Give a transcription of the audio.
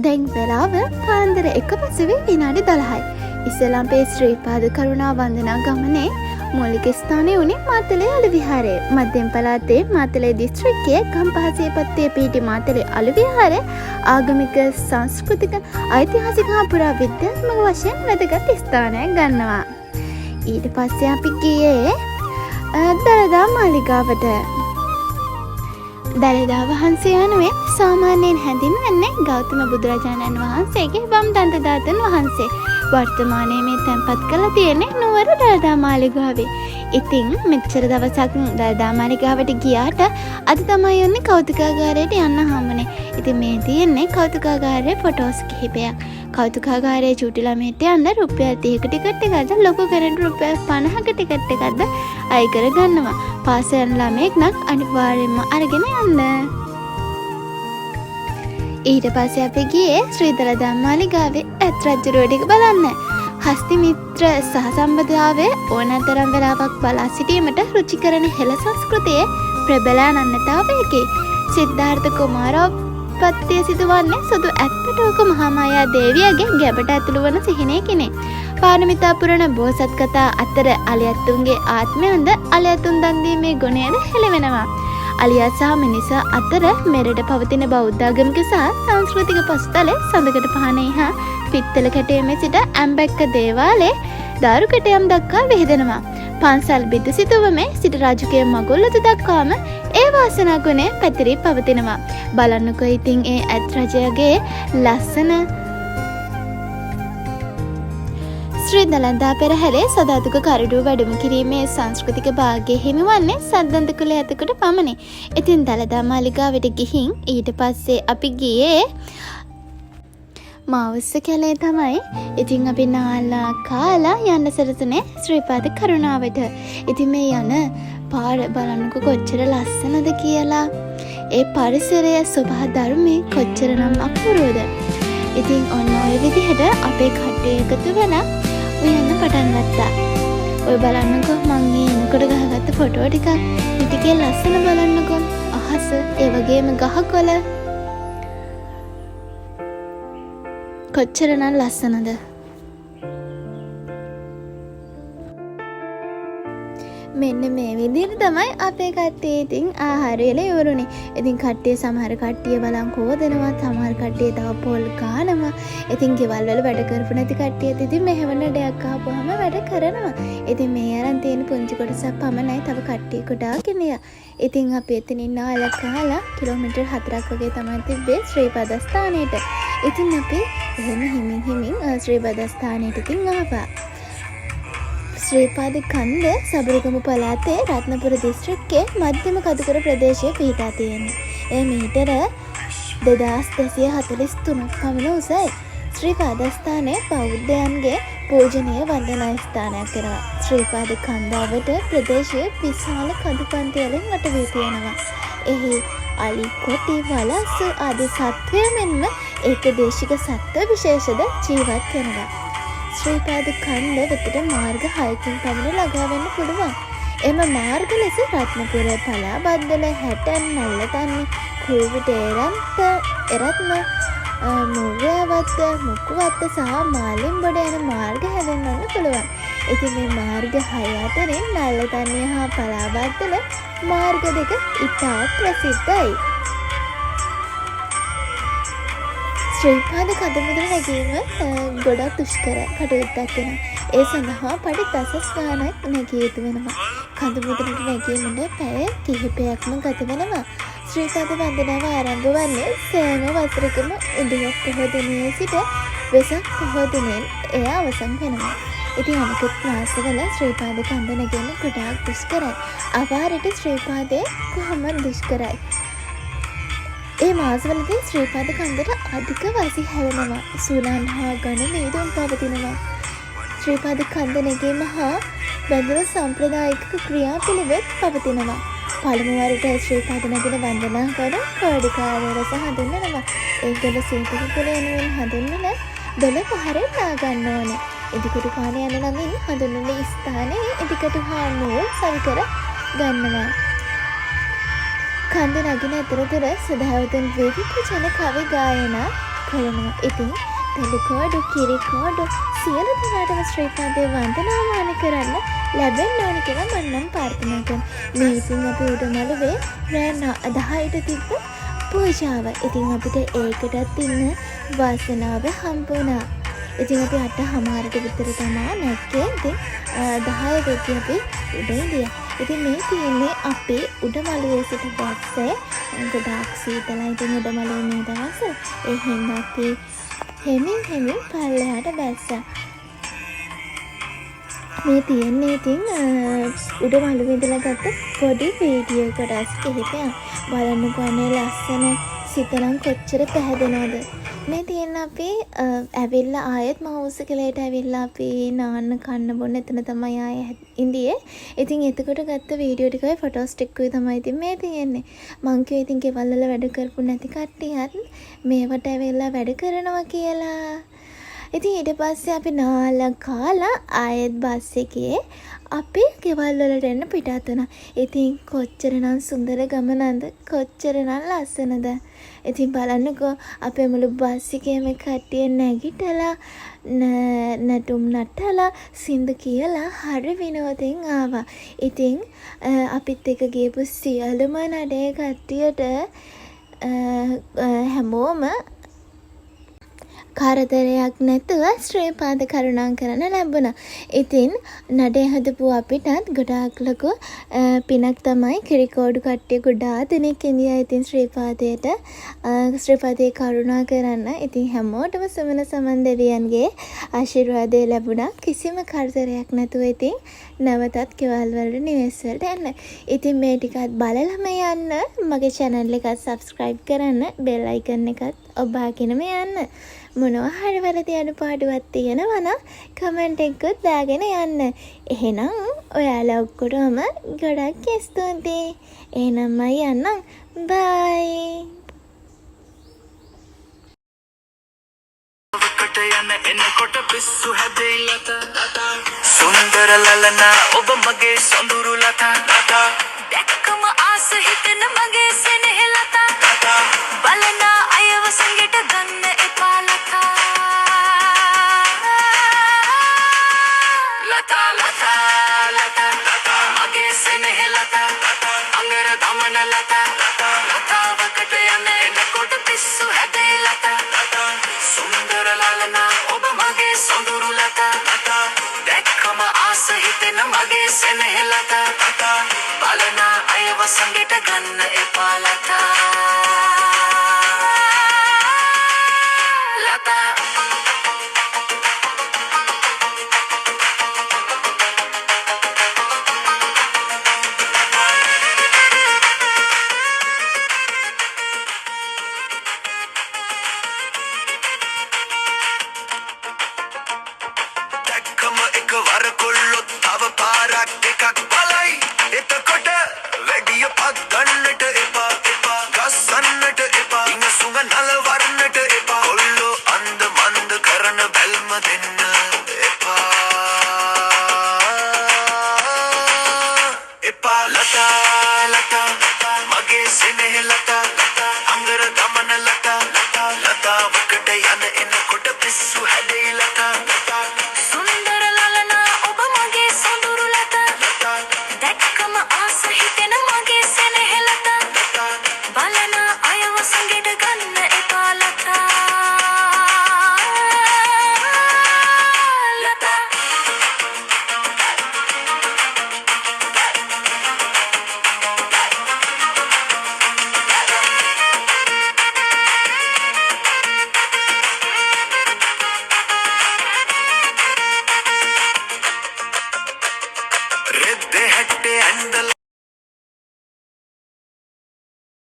දැන් වෙලාව පාන්දර 1:05 විනාඩි 10යි. ඉස්ලාම් පේ ශ්‍රීපාද කරුණා වන්දනා ගමනේ මූලික ස්ථානය වුණේ මාතලේ අලු විහාරය. මධ්‍යම පළාතේ මාතලේ දිස්ත්‍රික්කයේ ගම්පහසිය පත්තේ පිහිටි මාතලේ අලු විහාරය ආගමික, සංස්කෘතික, ඓතිහාසික හා පුරා විද්‍යාත්මක වශයෙන් වැදගත් ස්ථානයක් ගන්නවා. ඊට පස්සේ අපි ගියේ දළදා මාලිගාවට. දළදා වහන්සේ යනුවෙන් සාමාන්‍යයෙන් හැඳින්වෙන්නේ ගෞතම බුදුරජාණන් වහන්සේගේ වම් දන්ත ධාතුන් වහන්සේ. වර්තමානයේ මේ තැන්පත් කරලා තියෙන්නේ නුවර දළදා මාලිගාවේ. ඉතින් මෙච්චර දවසක් දළදා මාලිගාවට ගියාට අද තමයි යන්නේ කෞතුකාගාරයට යන්න හම්බුනේ. ඉතින් මේ තියෙන්නේ කෞතුකාගාරයේ ෆොටෝස් කිහිපයක්. කෞතුකාගාරයේ චූටි ළමයට යන්න රුපියල් 30ක ටිකට් එකක්ද ලොකු කෙනෙකුට රුපියල් 50ක ටිකට් එකක්ද අය කර ගන්නවා. පාස යන ළමයෙක් නම් අනිවාර්යෙන්ම අරගෙන යන්න. ඊට පස්සේ අපි ගියේ ශ්‍රී දළදා මාලිගාවේ ඇත් රජුරුව ටික බලන්න. හස්ති මිත්‍ර සහසම්බන්ධතාවයේ ඕනතරම් වෙලාවක් බලා සිටීමට රුචි කරන හෙළ සංස්කෘතියේ ප්‍රබලානන්නතාවයකි. සිද්ධාර්ථ කුමාරෝත්පත්තිය සිදුවන්නේ සුදු ඇත්පටුවක මහාමායා දේවියගේ ගැබට ඇතුළු වන සිහිනයකිනේ. පාරමිතා පුරන බෝසත් කතා අතර අලියත්තුන්ගේ ආත්මයන්ද අලියත්තුන් දන් දීමේ ගුණයද හෙළවෙනවා. අලියා සහ මිනිසා අතර මෙරට පවතින බෞද්ධාගමික සහ සංස්කෘතික පසුතල සඳකට පහනේ හා පිත්තල කැටයමේ සිට ඇම්බැක්ක දේවාලේ දාරු කැටයම් දක්වා විහිදෙනවා. පන්සල් බිතු සිතුවමේ සිට රාජකීය මගුල්ලතු දක්වාම ඒ වාසනා ගුණය පැතිරී පවතිනවා. බලන්නකෝ ඉතින් ඒ ඇත් රජයගේ ලස්සන ශ්‍රී දළදා පෙරහැරේ සදාතුක කරඩුව වැඩම කිරීමේ සංස්කෘතික භාග්‍ය හිමිවන්නේ සද්දන්ත කුල ඇතකට පමණි. ඉතින් දළදා මාලිගාවට ගිහින් ඊට පස්සේ අපි ගියේ මාවස්ස කැලේ තමයි. ඉතින් අපි නාලා කාලා යන්න සරසනේ ශ්‍රීපාද කරුණාවට. ඉතින් මේ යන පාර බලන්නකෝ කොච්චර ලස්සනද කියලා. ඒ පරිසරය සෝභා ධර්මයේ කොච්චරනම් අපූර්වද. ඉතින් ඔන්න ඔය විදිහට අපේ කට්ටිය එකතු වෙලා උයන්න පටන් ගත්තා. ඔය බලන්නකෝ මං එනකොට ගහගත්ත ෆොටෝ ටිකක්. පිටිකේ ලස්සන බලන්නකෝ. අහස ඒ වගේම ගහකොළ කොච්චරනම් ලස්සනද. මෙන්න මේ විදිහට තමයි අපේ කට්ටිය ඉතින් ආහාරයල ඉවරුනේ. ඉතින් කට්ටිය සමහර කට්ටිය බලන් කෝදනවා, සමහර කට්ටිය තව පොල් ගානවා. ඉතින් ගෙවල් වල වැඩ කරපු නැති කට්ටියත් ඉතින් මෙහෙම නඩයක් ආපුවාම වැඩ කරනවා. ඉතින් මේ අරන් තියෙන පුංචි කොටසක් පමණයි තව කට්ටිය කොටාගෙන යනවා. ඉතින් අපි එතනින් නාලා කාලා කිලෝමීටර් 4ක් වගේ තමයි තිබ්බේ ශ්‍රීපාද ස්ථානයට. ඉතින් අපි එහෙම හිමින් ශ්‍රීපාද ස්ථානයට ඉතින් ආවා. ශ්‍රීපාද කන්ද සබරගමු පළාතේ රත්නපුර දිස්ත්‍රික්කයේ මධ්‍යම කඳුකර ප්‍රදේශයේ පිහිටා තියෙනවා. එය මීටර 2243ක් පමණ උසයි. ශ්‍රීපාද ස්ථානයේ බෞද්ධයන්ගේ පූජනීය වන්දනා ස්ථානයක් වෙනවා. ශ්‍රීපාද කන්දාවට ප්‍රදේශයේ විශාල කඳු පන්ති වලින් වට වී තියෙනවා. එහි අලි, කොටි, වලස්ස ආදී සත්වය මෙන්ම ඒකදේශික සත්ව විශේෂද ජීවත් වෙනවා. ශ්‍රීපාද කන්ද වෙතට මාර්ග 6කින් පමණ ළඟා වෙන්න පුළුවන්. එම මාර්ග ලෙස රත්නපුර, පලාබද්දල, හැටන්, නල්ලතන්න, කුරුවිට එරත්න, මුව්වැවත්ත, මුක්කුවත්ත සහ මාලිම්බොඩ යන මාර්ග හැඳින්වන්න පුළුවන්. ඉතින් මේ මාර්ග 6 අතරින් නල්ලතන්නිය හා පලාබද්දල මාර්ග දෙක ඉතා ප්‍රසිද්ධයි. ශ්‍රීපාද කඳුමුදුන නැගීම ගොඩක් දුෂ්කර කටයුත්තක් වෙනවා. ඒ සඳහා පඩි දසස් ගාණක් නැගිය යුතු වෙනවා. කඳුමුදුනට නැගීමට පැය කිහිපයක්ම ගත වෙනවා. ශ්‍රීපාද වන්දනාව ආරම්භ වන්නේ සෑම වසරකම උදයක් පොහොය දිනයේ සිට වෙසක් පොහොය දිනෙන් එය අවසන් වෙනවා. ඉතින් අනිකුත් මාසවල ශ්‍රීපාද කන්ද නැගීම ගොඩාක් දුෂ්කරයි. අවාරට ශ්‍රීපාදේ කොහොමද දුෂ්කරයි. ඒ මාසවලදී ශ්‍රීපාද කන්දට අධික වසි හැවෙනවා. සූලන් හා ගණ වේදුම් පවතිනවා. ශ්‍රීපාද කන්ද නැගීම හා බැඳුණු සම්ප්‍රදායික ක්‍රියාපිළිවෙත් පවතිනවා. පළමු වරට ශ්‍රීපාද නැගෙන වන්දනා කර කෝඩිකාරය රස හඳුන්වනවා. ඒකල සීතක කුල යනුවෙන් හඳුන්වන දොළ පහරෙන් නා ගන්න ඕන. ඉදිකටු පාන යන නමින් හඳුන්වන ස්ථානයේ ඉදිකටු හා නූල් සවි කර ගන්නවා. කන්ද නගින අතරතුර සදාවතුන් වේදික ජන කවි ගායනා කරනවා. ඉතින් තෙලුකෝඩු කිරිකෝඩු සියලු දෙනාටම ශ්‍රීපාදයේ වන්දනාමාන කරන්න ලැබෙන්න ඕනි කියලා මම නම් ප්‍රාර්ථනා කරනවා. මේ ඉතින් අපි උඩමළුවේ රෑ 10ට තිබ්බ පූජාව. ඉතින් අපිට ඒකටත් ඉන්න වාසනාව හම්බ වුණා. ඉතින් අපි 8:00ට විතර තමයි නැග්ගේ. ඉතින් 10 වෙද්දී අපි උඩ ඉඳියා. ඉතින් මේ තියෙන්නේ අපේ උඩමළුවේ සිට බැස්සේ ගොඩාක් සීතලයි. ඉතින් උඩමළුවේ මේ දවස් ඒ හින්දා අපි හෙමින් පල්ලෙහාට බැස්සා. මේ තියෙන්නේ ඉතින් උඩමළුවේ ඉඳලා ගත්ත පොඩි වීඩියෝ කොටස් කිහිපයක්. බලන්නකෝ අනේ ලස්සන සිතනම් කොච්චර පැහැදෙනවද. මේ තියෙන අපි ඇවිල්ලා ආයෙත් මවුස කලේට ඇවිල්ලා අපි නාන්න කන්න බොන්න එතන තමයි ආයෙ ඉඳියේ. ඉතින් එතකොට ගත්ත වීඩියෝ ටිකයි ෆොටෝස් ටිකකුයි තමයි ඉතින් මේ තියෙන්නේ. මං කිව්වා ඉතින් ගෙවල් වල වැඩ කරපු නැති කට්ටියත් මේවට ඇවිල්ලා වැඩ කරනවා කියලා. ඉතින් ඊට පස්සේ අපි නාලා කාලා ආයෙත් බස් එකේ අපි ගෙවල් වලට එන්න පිටත් වුණා. ඉතින් කොච්චරනම් සුන්දර ගමනක්ද, කොච්චරනම් ලස්සනද. ඉතින් බලන්නකෝ අපේ මුළු බස් එකේම කට්ටිය නැගිටලා නටුම් නටලා සින්දු කියලා හරි විනෝදෙන් ආවා. ඉතින් අපිත් එක්ක ගියපු සියලුම නඩේ කට්ටියට හැමෝම කරදරයක් නැතුව ශ්‍රීපාද කරුණා කරන්න ලැබුණා. ඉතින් නඩේ හදපු අපිටත් ගොඩාක් ලොකු පිනක් තමයි. කිරිකෝඩු කට්ටිය ගොඩාක් දෙනෙක් ඉඳියා ඉතින් ශ්‍රීපාදේ කරුණා කරන්න. ඉතින් හැමෝටම සමන සමන් දෙවියන්ගේ ආශිර්වාදය ලැබුණා. කිසිම කරදරයක් නැතුව ඉතින් නැවතත් ගෙවල් වලට නිවෙස් වලට එන්න. ඉතින් මේ ටිකත් බලලම යන්න. මගේ channel එකත් subscribe කරන්න. bell icon එකත් ඔබාගෙනම යන්න. මොනවා හරි වැරදි අඩුපාඩුවක් තියෙනවා නම් කමෙන්ට් එකකුත් දාගෙන යන්න. එහෙනම් ඔයාලා ඔක්කොටම ගොඩක් ස්තුතියි. එහෙනම් මම යන්නම්. බයි. යන එනකොට පිස්සු හැදෙයිලත සුන්දර ලලනා ඔබ මගේ සොඳුරු ලතා දැක්කම ආස හිතෙන මගේ සෙනෙහ ලතා බලන අයව සංගෙට ගන්න එපා ලතා මගේ සෙනෙහ ලතා අඟර දමන ලතාවකට යන එනකොට පිස්සු හැදෙයි ලතා සුන්දර ලලනා ඔබ මගේ සොඳුරු ලතා දැක්කම ආස හිතෙන මගේ සෙනෙහ ලතා බලන අයව සංගෙට ගන්න එපා ලතා වර කොල්ලොත් තව පාරක් එකක් බලයි එතකොට වැඩිය පත් ගන්නට එපා ගස්සන්නට එපා ඉංග සුඟ නලවන්නට එපා කොල්ලෝ අන්ද මන්ද කරන බැල්ම දෙන්න එපා ලතා මගේ සෙනෙහ ලතා අඟර දමන ලතාවකට යන එනකොට පිස්සු හැදෙයි ලතා Red de hette and the